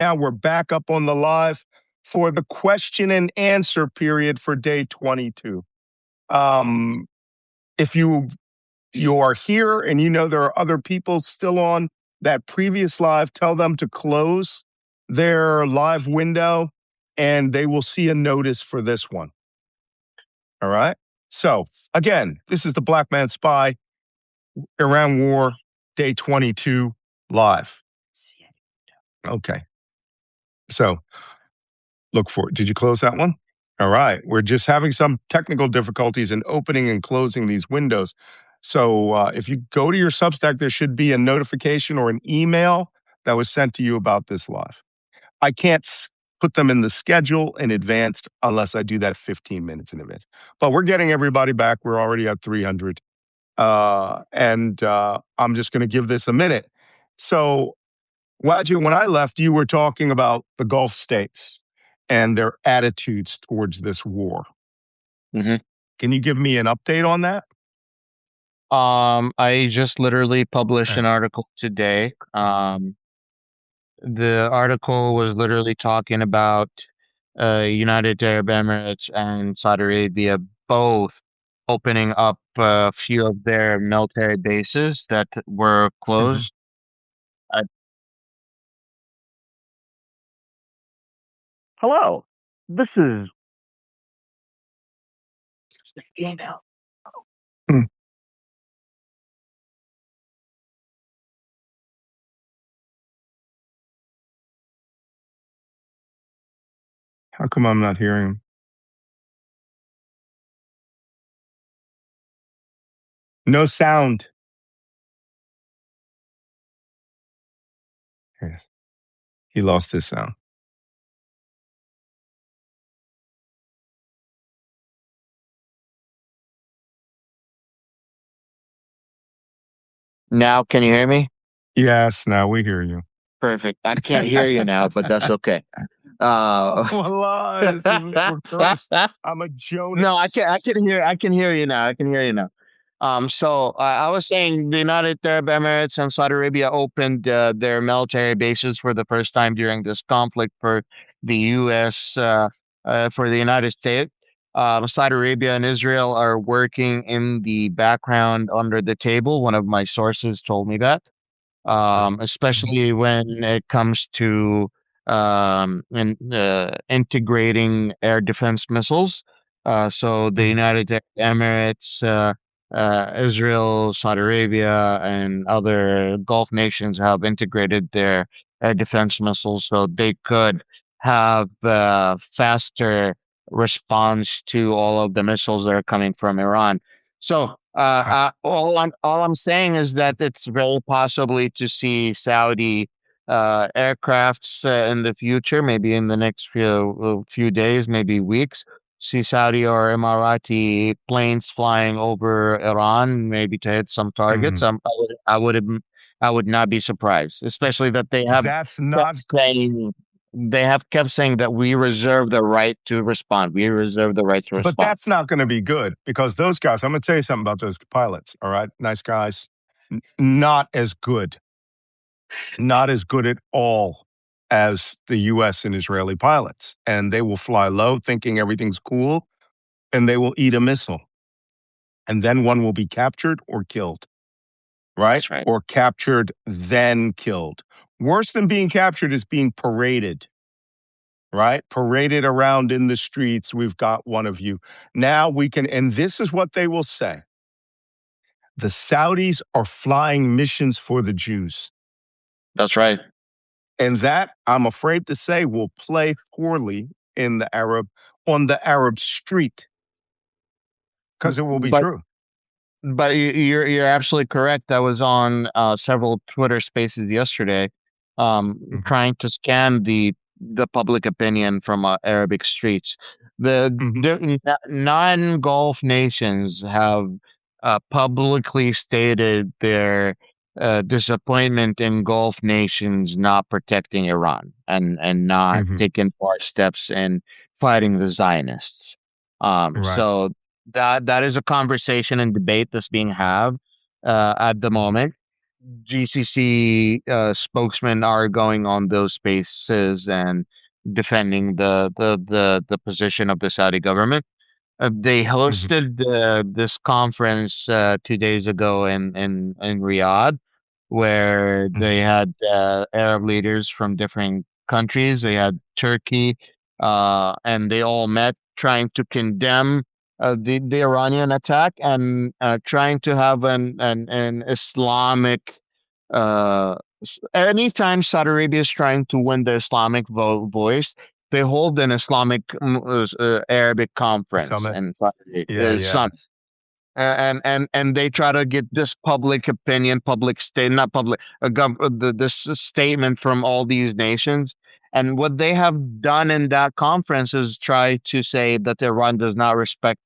Now we're back up on the live for the question and answer period for day 22. If you are here and you know there are other people still on that previous live, tell them to close their live window and they will see a notice for this one. All right. So again, this is the Black Man Spy, Iran War, day 22 live. Okay. So look for it. Did you close that one? All right. We're just having some technical difficulties in opening and closing these windows. So if you go to your Substack, there should be a notification or an email that was sent to you about this live. I can't put them in the schedule in advance unless I do that 15 minutes in advance. But we're getting everybody back. We're already at 300. And I'm just going to give this a minute. So, Wajid, when I left, you were talking about the Gulf states and their attitudes towards this war. Mm-hmm. Can you give me an update on that? I just literally published an article today. The article was literally talking about United Arab Emirates and Saudi Arabia both opening up a few of their military bases that were closed. Hello, this is email. How come I'm not hearing him? No sound. Yes. He lost his sound. Now, can you hear me? Yes, now we hear you. Perfect. I can't hear you now, but that's okay. I'm a Jonas. No, I can hear you now. I can hear you now. So I was saying the United Arab Emirates and Saudi Arabia opened their military bases for the first time during this conflict for the U.S. For the United States. Saudi Arabia and Israel are working in the background under the table. One of my sources told me that. Especially when it comes to integrating air defense missiles. So the United Arab Emirates, Israel, Saudi Arabia, and other Gulf nations have integrated their air defense missiles so they could have faster response to all of the missiles that are coming from Iran. So all I'm saying is that it's very possibly to see Saudi aircrafts in the future, maybe in the next few days, maybe weeks. See Saudi or Emirati planes flying over Iran, maybe to hit some targets. I would not be surprised, especially that they have kept saying that we reserve the right to respond. We reserve the right to respond. But that's not going to be good because those guys, I'm going to tell you something about those pilots. All right. Nice guys. Not as good. Not as good at all as the US and Israeli pilots. And they will fly low thinking everything's cool and they will eat a missile. And then one will be captured or killed. Right? That's right. Or captured, then killed. Worse than being captured is being paraded. Right? Paraded around in the streets. We've got one of you. Now we can, and this is what they will say. The Saudis are flying missions for the Jews. That's right. And that, I'm afraid to say, will play poorly on the Arab street. Because it will be true. But you're absolutely correct. I was on several Twitter spaces yesterday, trying to scan the public opinion from Arabic streets. The non-Gulf nations have publicly stated their disappointment in Gulf nations not protecting Iran and not taking more steps in fighting the Zionists. So that is a conversation and debate that's being had at the moment. GCC spokesmen are going on those spaces and defending the position of the Saudi government. They Mhm. hosted this conference 2 days ago in Riyadh, where they Mhm. had Arab leaders from different countries. They had Turkey, and they all met trying to condemn the Iranian attack and trying to have an Islamic. Anytime Saudi Arabia is trying to win the Islamic voice, they hold an Islamic Arabic conference Summit. and Yeah, yeah. summit, and they try to get this public opinion, public state, not public, this statement from all these nations. And what they have done in that conference is try to say that Iran does not respect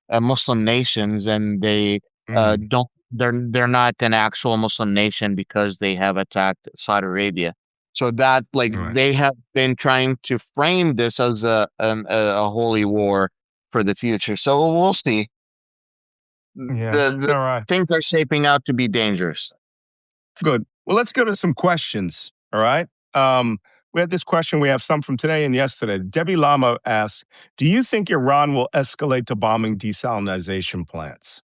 Muslim nations, and they Mm. don't. They're not an actual Muslim nation because they have attacked Saudi Arabia. So that, like, Right. they have been trying to frame this as a holy war for the future. So we'll see. Yeah. The All right. things are shaping out to be dangerous. Good. Well, let's go to some questions. All right. We had this question. We have some from today and yesterday. Debbie Lama asks, do you think Iran will escalate to bombing desalinization plants?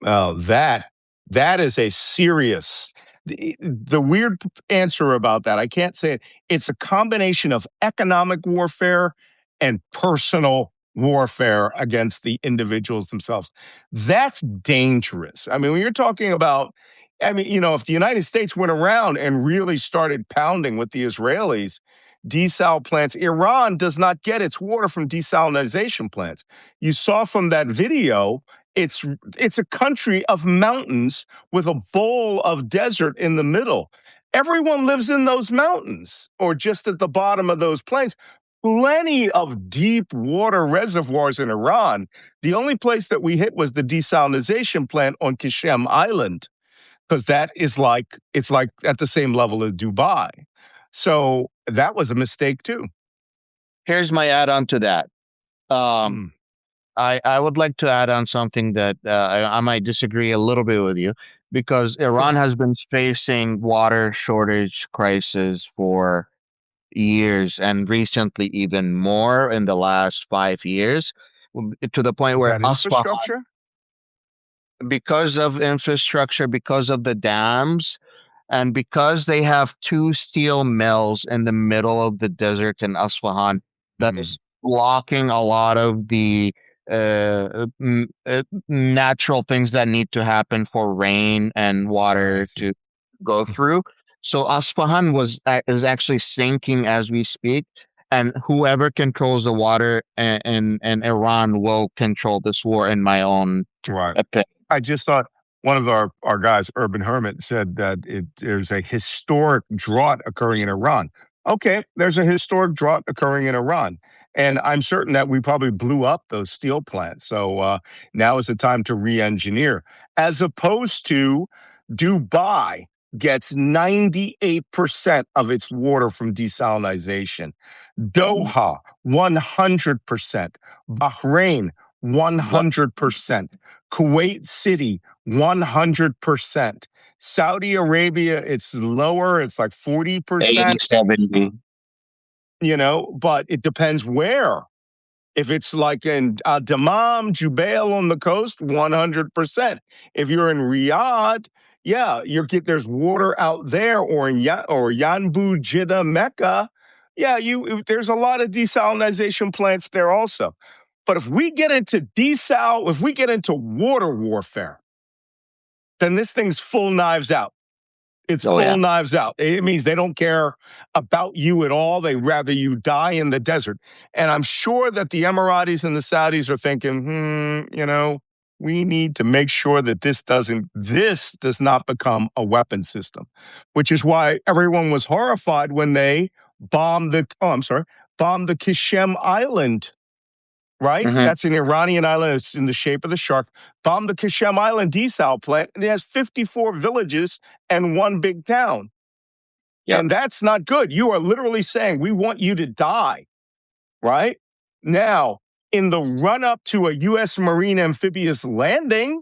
Oh, that is a serious. The weird answer about that, I can't say it. It's a combination of economic warfare and personal warfare against the individuals themselves. That's dangerous. I mean, when you're talking about, I mean, if the United States went around and really started pounding with the Israelis, desal plants, Iran does not get its water from desalinization plants. You saw from that video, it's a country of mountains with a bowl of desert in the middle. Everyone lives in those mountains or just at the bottom of those plains. Plenty of deep water reservoirs in Iran. The only place that we hit was the desalinization plant on Qashem Island, because it's like at the same level as Dubai. So that was a mistake too. Here's my add-on to that. Um, Mm. I would like to add on something that I might disagree a little bit with you, because Sure. Iran has been facing water shortage crisis for years, and recently even more in the last 5 years, to the point Is where that Asfahan, infrastructure? because of infrastructure, because of the dams, and because they have two steel mills in the middle of the desert in Asfahan, that Mm. is blocking a lot of the natural things that need to happen for rain and I water see. to go through. So Asfahan is actually sinking as we speak, and whoever controls the water in Iran will control this war, in my own Right. opinion. I just thought one of our guys, Urban Hermit, said that there's a historic drought occurring in Iran. Okay, there's a historic drought occurring in Iran. And I'm certain that we probably blew up those steel plants. So now is the time to re engineer, as opposed to Dubai gets 98% of its water from desalinization. Doha, 100%. Bahrain, What? 100%. Kuwait City, 100%. Saudi Arabia, it's lower, it's like 80, 40%, 70. but it depends where. If it's like in Dammam, Jubail on the coast, 100%. If you're in Riyadh, yeah, there's water out there, or in or Yanbu, Jeddah, Mecca. Yeah, there's a lot of desalinization plants there also. But if we get into if we get into water warfare, then this thing's full knives out. It's Oh yeah. full knives out. It means they don't care about you at all. They rather you die in the desert. And I'm sure that the Emiratis and the Saudis are thinking, we need to make sure that this does not become a weapon system, which is why everyone was horrified when they bombed the Qashem Island, right? Hmm. That's an Iranian island. It's in the shape of the shark. Bombed the Qashem Island desal plant. And it has 54 villages and one big town. Yep. And that's not good. You are literally saying, we want you to die, right? Now, in the run up to a U.S. Marine amphibious landing,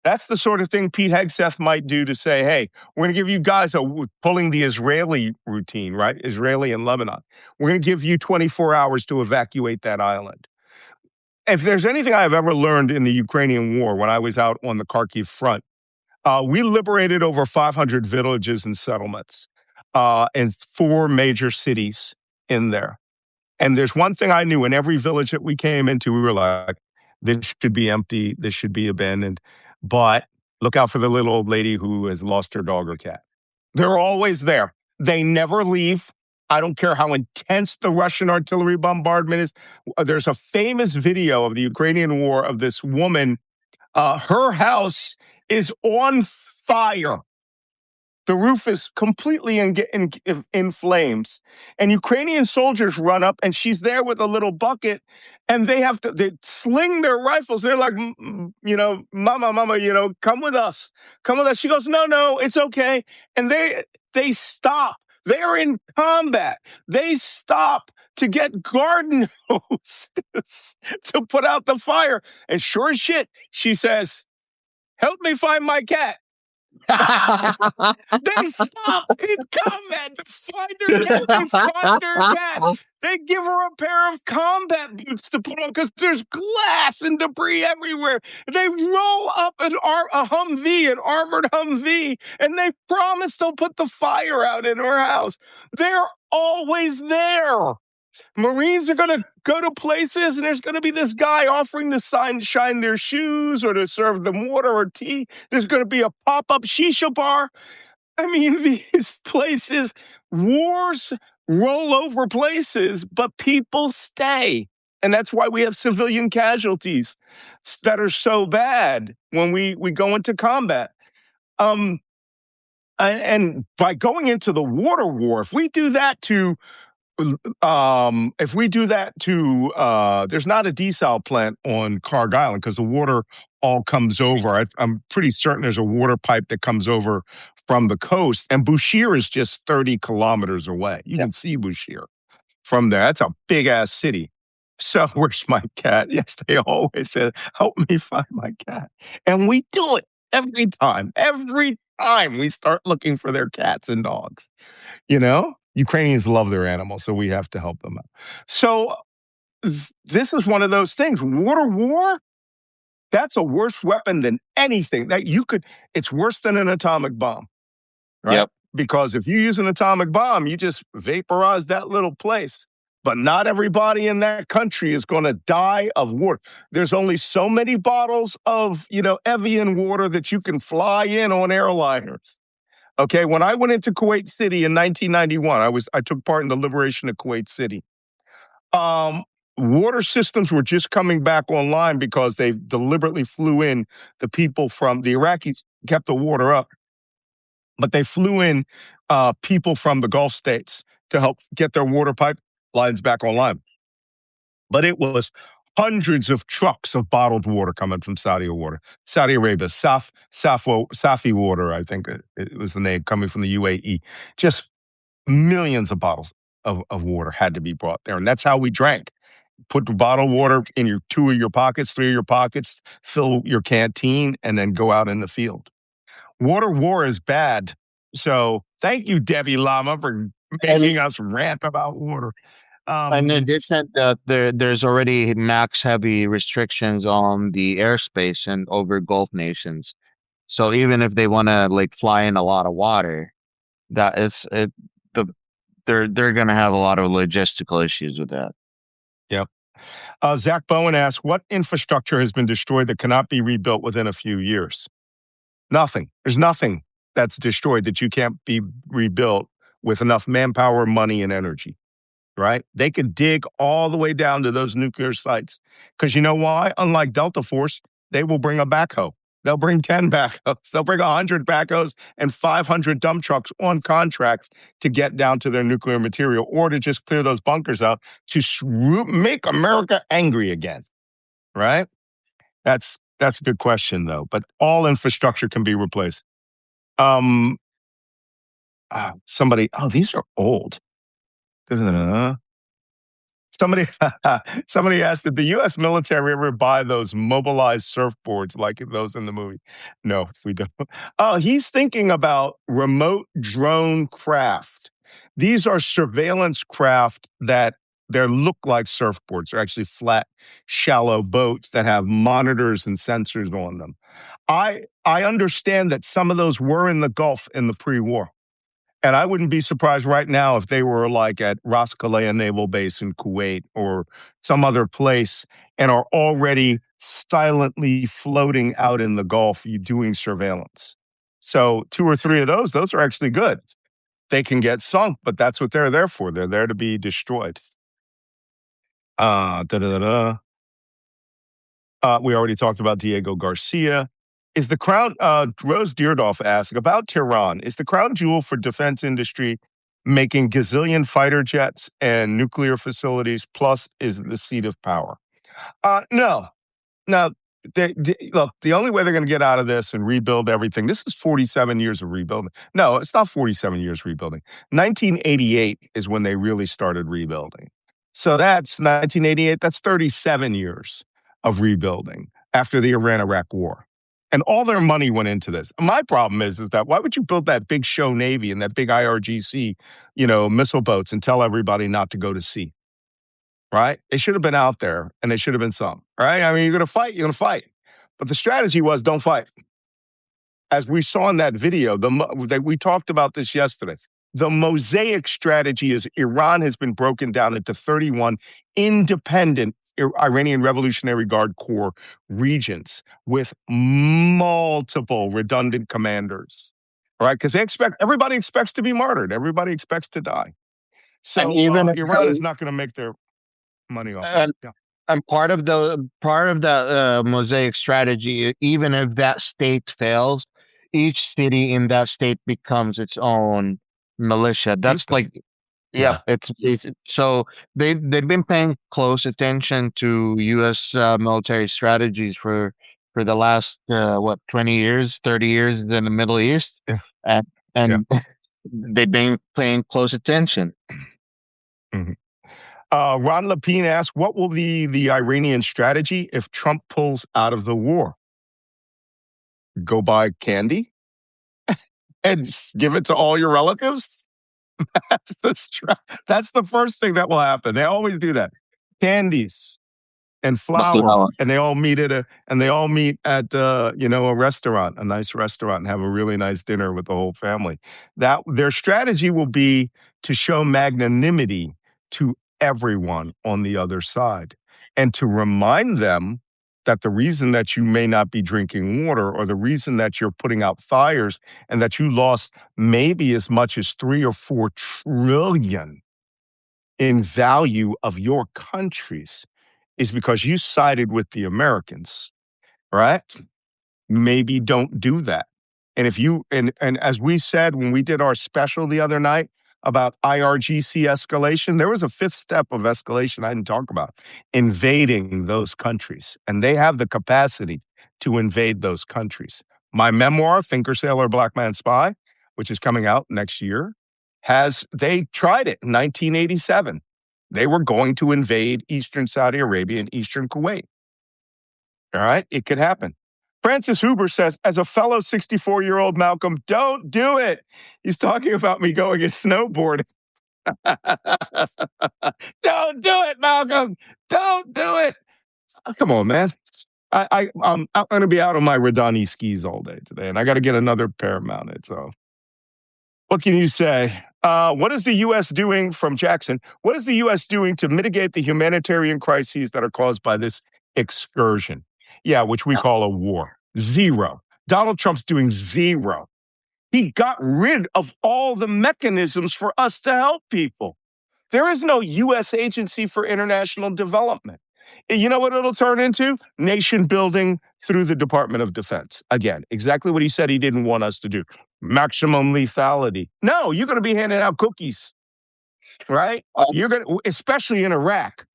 That's the sort of thing Pete Hegseth might do to say, hey, we're going to give you guys pulling the Israeli routine, right? Israeli and Lebanon. We're going to give you 24 hours to evacuate that island. If there's anything I've ever learned in the Ukrainian war when I was out on the Kharkiv front, we liberated over 500 villages and settlements in 4 major cities in there. And there's one thing I knew in every village that we came into, we were like, this should be empty, this should be abandoned. But look out for the little old lady who has lost her dog or cat. They're always there. They never leave. I don't care how intense the Russian artillery bombardment is. There's a famous video of the Ukrainian war of this woman. Her house is on fire. The roof is completely in flames. And Ukrainian soldiers run up, and she's there with a little bucket, and they sling their rifles. They're like, mama, come with us. Come with us. She goes, no, it's okay. And they stop. They're in combat. They stop to get garden hoses to put out the fire. And sure as shit, she says, help me find my cat. They stop in combat to find her cat. They find her cat. They give her a pair of combat boots to put on because there's glass and debris everywhere. They roll up an Humvee, an armored Humvee, and they promise they'll put the fire out in her house. They're always there. Marines are going to go to places, and there's going to be this guy offering to shine their shoes or to serve them water or tea. There's going to be a pop-up shisha bar. I mean, these places, wars roll over places, but people stay. And that's why we have civilian casualties that are so bad when we go into combat. And by going into the water war, if we do that to there's not a desal plant on Karg Island because the water all comes over. I'm pretty certain there's a water pipe that comes over from the coast, and Bushehr is just 30 kilometers away. You can see Bushehr from there. That's a big ass city. So where's my cat? Yes, they always say, help me find my cat. And we do it every time. Every time we start looking for their cats and dogs. Ukrainians love their animals, so we have to help them out. So this is one of those things. Water war, that's a worse weapon than anything that you could. It's worse than an atomic bomb, right? Yep. Because if you use an atomic bomb, you just vaporize that little place. But not everybody in that country is going to die of water. There's only so many bottles of, Evian water that you can fly in on airliners. Okay, when I went into Kuwait City in 1991, I took part in the liberation of Kuwait City. Water systems were just coming back online because they deliberately flew in the people from the Iraqis, kept the water up, but they flew in people from the Gulf states to help get their water pipelines back online. But it was hundreds of trucks of bottled water coming from Saudi Arabia, Safi water, I think it was the name, coming from the UAE. Just millions of bottles of water had to be brought there. And that's how we drank. Put the bottled water in 2 of your pockets, 3 of your pockets, fill your canteen, and then go out in the field. Water war is bad. So thank you, Debbie Lama, for making us rant about water. In addition, there's already max heavy restrictions on the airspace and over Gulf nations. So even if they want to fly in a lot of water, they're gonna have a lot of logistical issues with that. Yep. Zach Bowen asks, what infrastructure has been destroyed that cannot be rebuilt within a few years? Nothing. There's nothing that's destroyed that you can't be rebuilt with enough manpower, money, and energy. Right? They could dig all the way down to those nuclear sites. Because you know why? Unlike Delta Force, they will bring a backhoe. They'll bring 10 backhoes. They'll bring 100 backhoes and 500 dump trucks on contract to get down to their nuclear material or to just clear those bunkers out to make America angry again. Right? That's a good question, though. But all infrastructure can be replaced. These are old. Somebody Somebody somebody asked, did the U.S. military ever buy those mobilized surfboards like those in the movie? No, we don't. Oh, he's thinking about remote drone craft. These are surveillance craft that they look like surfboards. They're actually flat, shallow boats that have monitors and sensors on them. I understand that some of those were in the Gulf in the pre-war. And I wouldn't be surprised right now if they were like at Ras Khalifa Naval Base in Kuwait or some other place and are already silently floating out in the Gulf doing surveillance. So 2 or 3 of those are actually good. They can get sunk, but that's what they're there for. They're there to be destroyed. Da, da, da, da. We already talked about Diego Garcia. Is the crown, Rose Deardoff asked about Tehran, is the crown jewel for defense industry making gazillion fighter jets and nuclear facilities, plus is the seat of power? No. Now, look, the only way they're going to get out of this and rebuild everything, this is 47 years of rebuilding. No, it's not 47 years rebuilding. 1988 is when they really started rebuilding. So that's 1988, that's 37 years of rebuilding after the Iran-Iraq war. And all their money went into this. My problem is that why would you build that big show Navy and that big IRGC, missile boats and tell everybody not to go to sea? Right? They should have been out there and they should have been sunk, right? I mean, you're going to fight. But the strategy was don't fight. As we saw in that video, we talked about this yesterday. The mosaic strategy is Iran has been broken down into 31 independent Iranian Revolutionary Guard Corps regions with multiple redundant commanders, right? Because everybody expects to be martyred. Everybody expects to die. So And even Iran is not going to make their money off and, it. Yeah. and part of the mosaic strategy, even if that state fails, each city in that state becomes its own militia. That's like, yeah, it's so they've been paying close attention to U.S. Military strategies for the last 20 years, 30 years in the Middle East, Yeah. and they've been paying close attention. Mhm. Ron Lepine asked, what will be the Iranian strategy if Trump pulls out of the war? Go buy candy and give it to all your relatives? That's the first thing that will happen. They always do that. Candies and flour, and they all meet at a restaurant, a nice restaurant, and have a really nice dinner with the whole family. That their strategy will be to show magnanimity to everyone on the other side and to remind them that the reason that you may not be drinking water or the reason that you're putting out fires and that you lost maybe as much as 3 or 4 trillion in value of your countries is because you sided with the Americans, right? Maybe don't do that. And if you and as we said when we did our special the other night about IRGC escalation, there was a 5th step of escalation I didn't talk about, invading those countries. And they have the capacity to invade those countries. My memoir, Thinker, Sailor, Black Man, Spy, which is coming out next year, they tried it in 1987. They were going to invade Eastern Saudi Arabia and Eastern Kuwait. All right, it could happen. Francis Huber says, as a fellow 64-year-old Malcolm, don't do it. He's talking about me going and snowboarding. Don't do it, Malcolm. Don't do it. Oh, come on, man. I'm going to be out on my Radani skis all day today, and I got to get another pair mounted. So what can you say? What is the U.S. doing, from Jackson, what is the U.S. doing to mitigate the humanitarian crises that are caused by this excursion? Yeah, which we call a war. Zero. Donald Trump's doing zero. He got rid of all the mechanisms for us to help people. There is no U.S. Agency for International Development. You know what it'll turn into? Nation building through the Department of Defense. Again, exactly what he said he didn't want us to do. Maximum lethality. No, you're going to be handing out cookies, right? You're going to, especially in Iraq.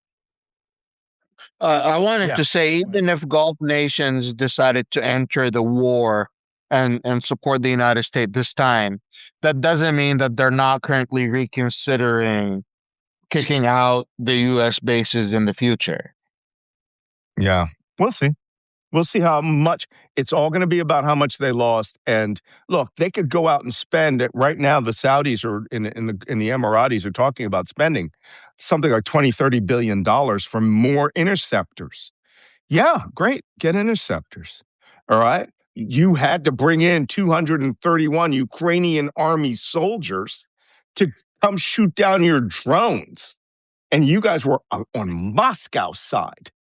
I wanted to say, even if Gulf nations decided to enter the war and support the United States this time, that doesn't mean that they're not currently reconsidering kicking out the U.S. bases in the future. Yeah, we'll see. We'll see how much. It's all going to be about how much they lost. And look, they could go out and spend it right now. The Saudis are in the Emiratis are talking about spending something like 20, $30 billion for more interceptors. Yeah, great. Get interceptors. All right. You had to bring in 231 Ukrainian army soldiers to come shoot down your drones. And you guys were on Moscow's side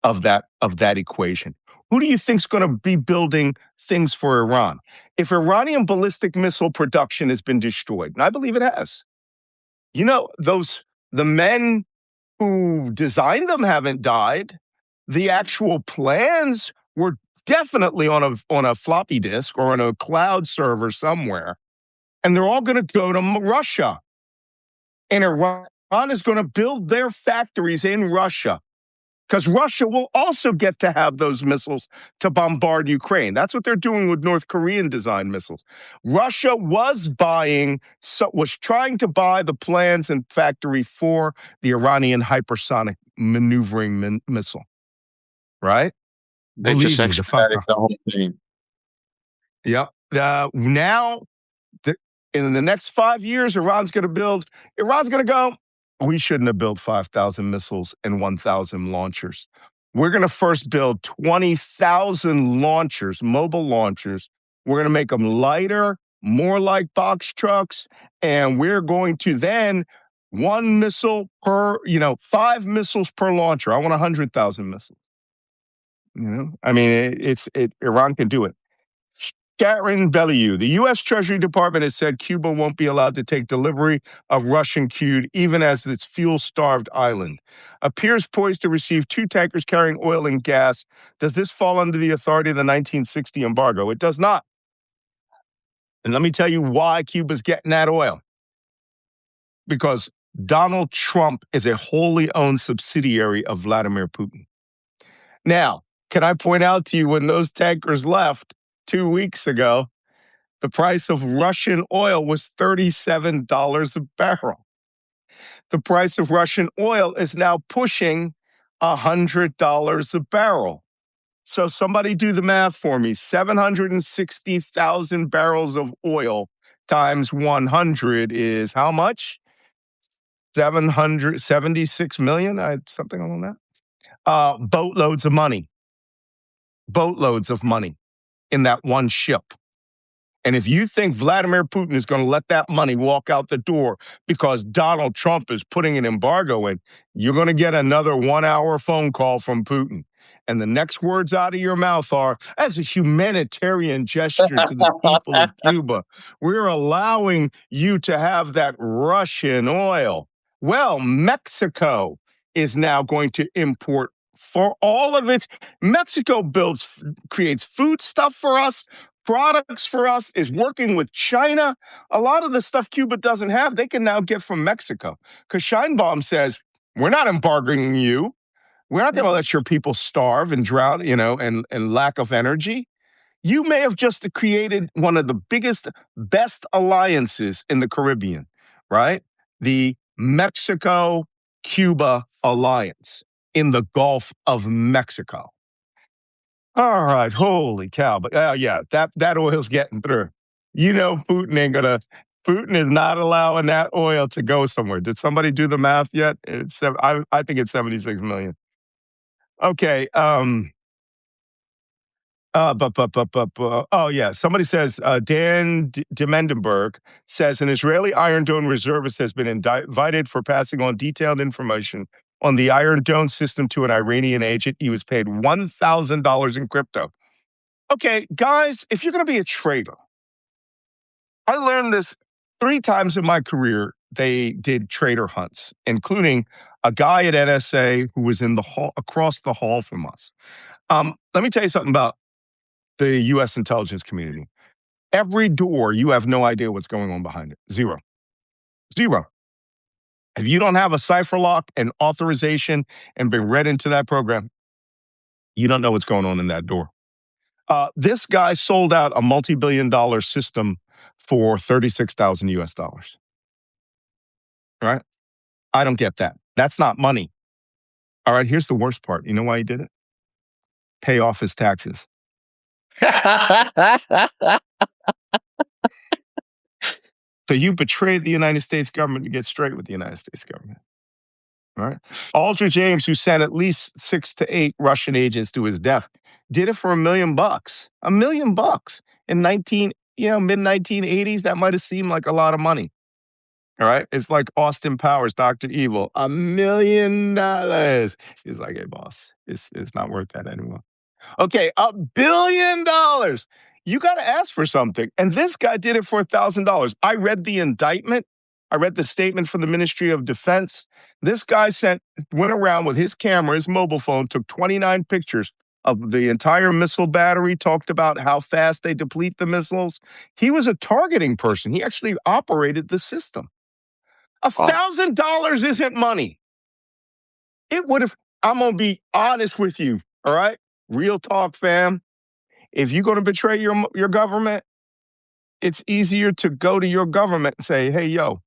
of that equation. Who do you think's going to be building things for Iran? If Iranian ballistic missile production has been destroyed, and I believe it has, the men who designed them haven't died. The actual plans were definitely on a floppy disk or on a cloud server somewhere, and they're all going to go to Russia. And Iran is going to build their factories in Russia because Russia will also get to have those missiles to bombard Ukraine. That's what they're doing with North Korean designed missiles. Russia was trying to buy the plans and factory for the Iranian hypersonic maneuvering missile, right? They just expedited the whole thing. Yep. Now, in the next 5 years, Iran's going to go, we shouldn't have built 5,000 missiles and 1,000 launchers. We're going to first build 20,000 launchers, mobile launchers. We're going to make them lighter, more like box trucks, and we're going to then 5 missiles per launcher. I want 100,000 missiles. I mean, Iran can do it. Sharon Bellew, the U.S. Treasury Department has said Cuba won't be allowed to take delivery of Russian crude, even as its fuel-starved island appears poised to receive 2 tankers carrying oil and gas. Does this fall under the authority of the 1960 embargo? It does not. And let me tell you why Cuba's getting that oil. Because Donald Trump is a wholly owned subsidiary of Vladimir Putin. Now, can I point out to you when those tankers left 2 weeks ago, the price of Russian oil was $37 a barrel. The price of Russian oil is now pushing $100 a barrel. So somebody do the math for me. 760,000 barrels of oil times 100 is how much? 776 million, something along that. Boatloads of money in that one ship. And if you think Vladimir Putin is going to let that money walk out the door because Donald Trump is putting an embargo in, you're going to get another 1-hour phone call from Putin. And the next words out of your mouth are, as a humanitarian gesture to the people of Cuba, we're allowing you to have that Russian oil. Well, Mexico is now going to import for all of its. Mexico creates food stuff for us, products for us, is working with China. A lot of the stuff Cuba doesn't have, they can now get from Mexico. Because Sheinbaum says, we're not embargoing you. We're not going to let your people starve and drown, and lack of energy. You may have just created one of the biggest, best alliances in the Caribbean, right? The Mexico-Cuba alliance in the Gulf of Mexico. All right, holy cow! But that oil's getting through. Putin is not allowing that oil to go somewhere. Did somebody do the math yet? I think it's 76 million. Okay. Somebody says Dan Demendenberg says an Israeli Iron Dome reservist has been invited for passing on detailed information on the Iron Dome system to an Iranian agent. He was paid $1,000 in crypto. Okay, guys, if you're going to be a traitor, I learned this 3 times in my career. They did traitor hunts, including a guy at NSA who was in the hall across the hall from us. Let me tell you something about the U.S. intelligence community. Every door, you have no idea what's going on behind it. Zero. If you don't have a cipher lock and authorization and been read into that program, you don't know what's going on in that door. This guy sold out a multi-billion-dollar system for $36,000 US. Right? I don't get that. That's not money. All right, here's the worst part. You know why he did it? Pay off his taxes. So you betrayed the United States government to get straight with the United States government. All right. Aldrich James, who sent at least 6 to 8 Russian agents to his death, did it for $1 million. $1 million in mid 1980s. That might have seemed like a lot of money. All right. It's like Austin Powers, Dr. Evil, $1 million. He's like, hey, boss, it's not worth that anymore. Okay, $1 billion. You got to ask for something. And this guy did it for $1,000. I read the indictment. I read the statement from the Ministry of Defense. This guy went around with his camera, his mobile phone, took 29 pictures of the entire missile battery, talked about how fast they deplete the missiles. He was a targeting person. He actually operated the system. $1,000 isn't money. It would have, I'm going to be honest with you, all right? Real talk, fam. If you're going to betray your government, it's easier to go to your government and say, hey, yo,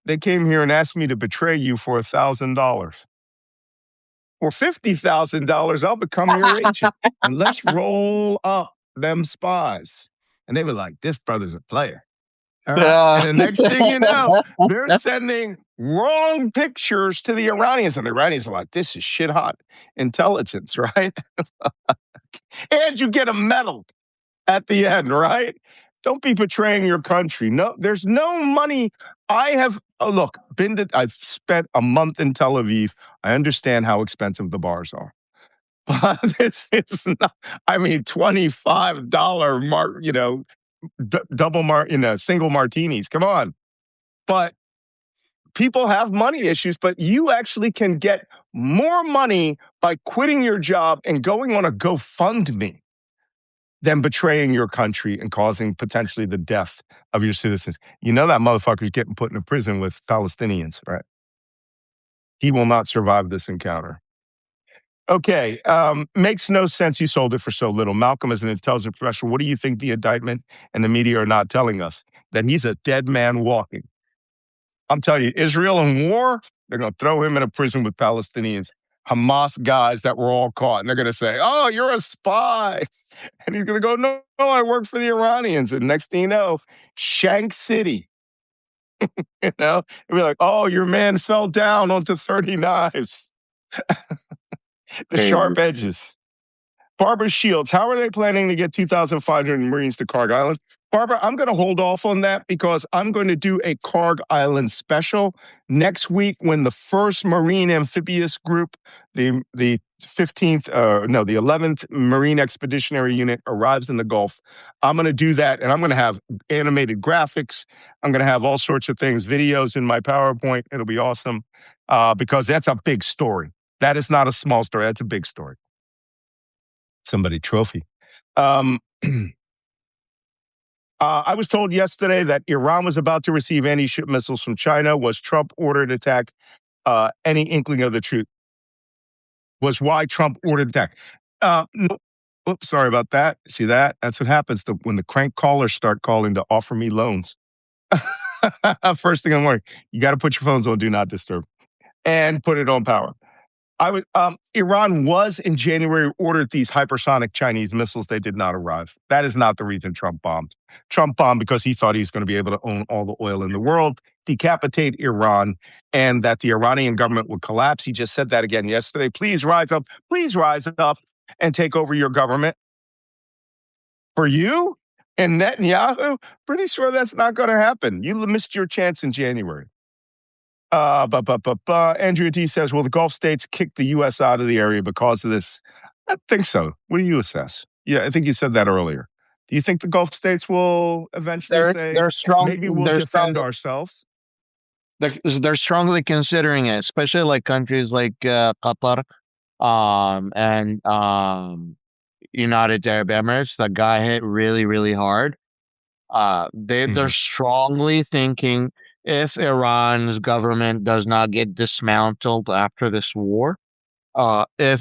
they came here and asked me to betray you for $1,000. For $50,000, I'll become your agent. And let's roll up them spies. And they were like, this brother's a player. All right? And the next thing you know, they're sending wrong pictures to the Iranians. And the Iranians are like, this is shit hot intelligence, right? And you get a medal at the end, right? Don't be betraying your country. No, there's no money. I've spent a month in Tel Aviv. I understand how expensive the bars are. But this is not, $25 single martinis. Come on. But people have money issues, but you actually can get more money by quitting your job and going on a GoFundMe than betraying your country and causing potentially the death of your citizens. You know that motherfucker's getting put in a prison with Palestinians, right? He will not survive this encounter. Okay, makes no sense you sold it for so little. Malcolm is an intelligent professional. What do you think the indictment and the media are not telling us? That he's a dead man walking. I'm telling you, Israel in war, they're going to throw him in a prison with Palestinians. Hamas guys that were all caught. And they're going to say, oh, you're a spy. And he's going to go, no, I work for the Iranians. And next thing you know, Shank City. And be like, oh, your man fell down onto 30 knives. The sharp edges. Barbara Shields, how are they planning to get 2,500 Marines to Karg Island? Barbara, I'm going to hold off on that because I'm going to do a Karg Island special next week when the first Marine Amphibious Group, the 11th Marine Expeditionary Unit arrives in the Gulf. I'm going to do that, and I'm going to have animated graphics. I'm going to have all sorts of things, videos in my PowerPoint. It'll be awesome because that's a big story. That is not a small story. That's a big story. Somebody trophy. I was told yesterday that Iran was about to receive anti-ship missiles from China. Was Trump ordered to attack? Any inkling of the truth? Was why Trump ordered attack? No. Oops, sorry about that. See that? That's what happens when the crank callers start calling to offer me loans. First thing in the morning, you got to put your phones on Do Not Disturb and put it on power. Iran was in January ordered these hypersonic Chinese missiles. They did not arrive. That is not the reason Trump bombed. Trump bombed because he thought he was going to be able to own all the oil in the world, decapitate Iran, and that the Iranian government would collapse. He just said that again yesterday. Please rise up and take over your government. For you and Netanyahu, pretty sure that's not going to happen. You missed your chance in January. Andrea D says, will the Gulf states kick the U.S. out of the area because of this? I think so. What do you assess? Yeah, I think you said that earlier. Do you think the Gulf states will eventually maybe we'll defend ourselves? They're strongly considering it, especially like countries like Qatar and United Arab Emirates that got hit really, really hard. They're strongly thinking if Iran's government does not get dismantled after this war, if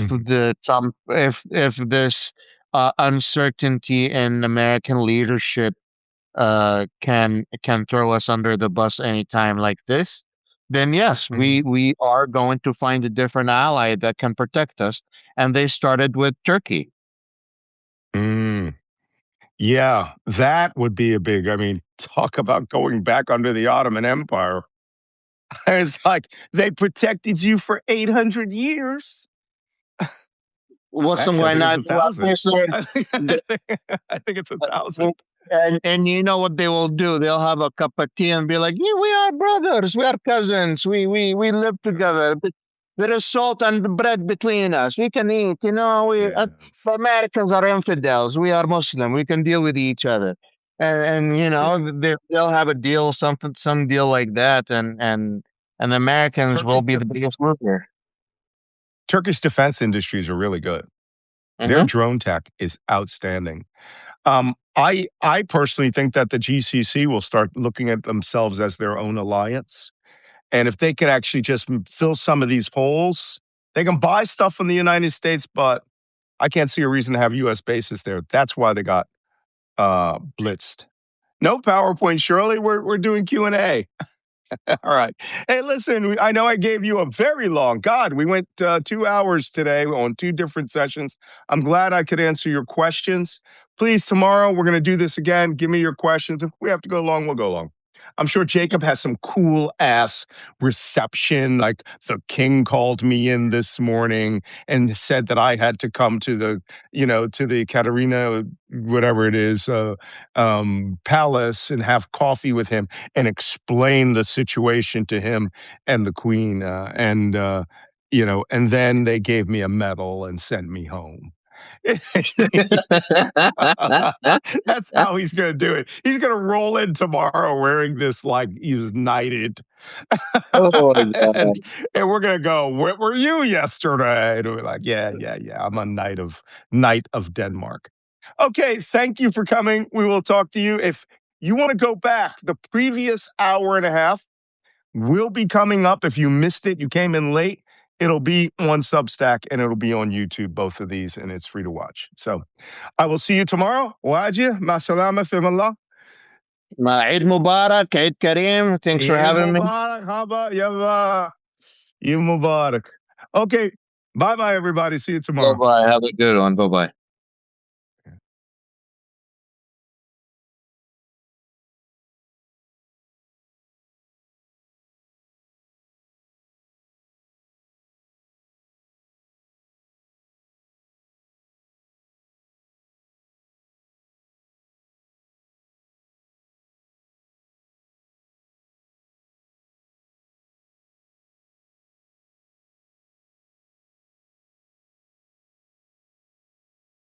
this uncertainty in American leadership can throw us under the bus anytime like this, then yes, we are going to find a different ally that can protect us. And they started with Turkey. Mm. Yeah, that would be a big, I mean, talk about going back under the Ottoman Empire. It's like they protected you for 800 years. What's Actually, I why think it's not? a Well, thousand. there's, I think it's a thousand. and you know what they will do? They'll have a cup of tea and be like, "Yeah, we are brothers, we are cousins, we live together. But there is salt and bread between us. We can eat. You know, Yeah. the Americans are infidels. We are Muslim. We can deal with each other." And you know they'll have a deal, some deal like that, and the Americans will be the biggest loser. Turkish defense industries are really good. Their Mhm. drone tech is outstanding. I personally think that the GCC will start looking at themselves as their own alliance. And if they can actually just fill some of these holes, they can buy stuff from the United States, but I can't see a reason to have US bases there. That's why they got blitzed. No PowerPoint, Shirley. We're doing Q&A. All right. Hey, listen, I know I gave you a very long, God, we went 2 hours today on 2 different sessions. I'm glad I could answer your questions. Please, tomorrow we're going to do this again. Give me your questions. If we have to go long, we'll go long. I'm sure Jacob has some cool ass reception. Like the king called me in this morning and said that I had to come to the Katerina, whatever it is, palace and have coffee with him and explain the situation to him and the queen. And then they gave me a medal and sent me home. That's how he's going to do it. He's going to roll in tomorrow wearing this like he was knighted. Oh my and, God. and we're going to go, "Where were you yesterday?" And we're like, yeah. I'm a knight of Denmark. Okay, thank you for coming. We will talk to you. If you want to go back, the previous hour and a half will be coming up. If you missed it, you came in late, it'll be on Substack and it'll be on YouTube, both of these, and it's free to watch. So I will see you tomorrow. Wajih, ma salama fi Allah. Eid Mubarak, Eid Kareem. Thanks for having me. Mubarak, haba, yalla. Eid Mubarak. Okay, bye-bye, everybody. See you tomorrow. Bye bye. Have a good one. Bye bye.